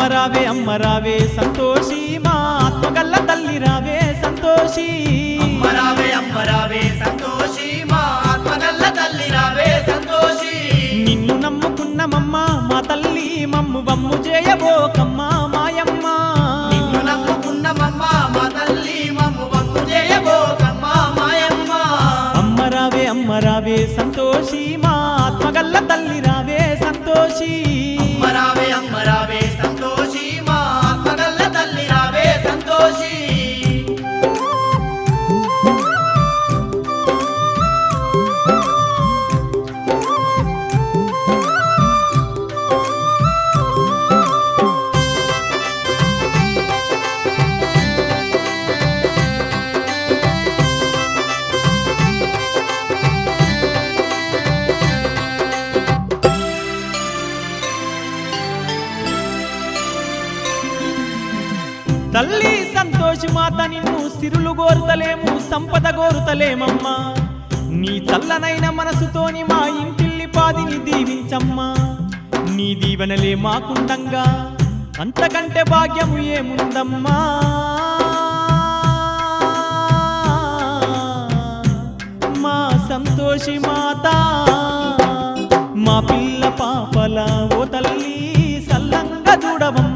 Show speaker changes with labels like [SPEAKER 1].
[SPEAKER 1] అమ్మ రావే సంతోషి మా ఆత్మగల్ల తల్లి రావే సంతోషి
[SPEAKER 2] అమ్మ రావే సంతోషి మా ఆత్మగల్ల తల్లి రావే సంతోషి
[SPEAKER 1] నిన్ను నమ్ముకున్నమమ్మ మా తల్లి మమ్ము బమ్ము చేయబోకమ్మ మాయమ్మ
[SPEAKER 2] నిన్ను నమ్ముకున్నమమ్మ మా తల్లి మమ్ము బమ్ము చేయబోకమ్మ మాయమ్మ
[SPEAKER 1] అమ్మ రావే సంతోషి మా ఆత్మగల్ల తల్లి రావే సంతోషి
[SPEAKER 2] అమ్మ రావే సంతోషి మా ఆత్మగల్ల తల్లి రావే సంతోషి
[SPEAKER 1] తల్లి సంతోషి మాత నిన్ను సిరులు గోరుతలేము సంపద గోరుతలేమమ్మా నీ చల్లనైన మనసుతోని మా ఇంటిల్లి పాదిని దీవించమ్మా నీ దీవెనలే మాకుండంగా అంతకంటే భాగ్యము ఏముందమ్మా మా సంతోషి మాత మా పిల్ల పాపల ఓ తల్లి సల్లంగా చూడవమ్మ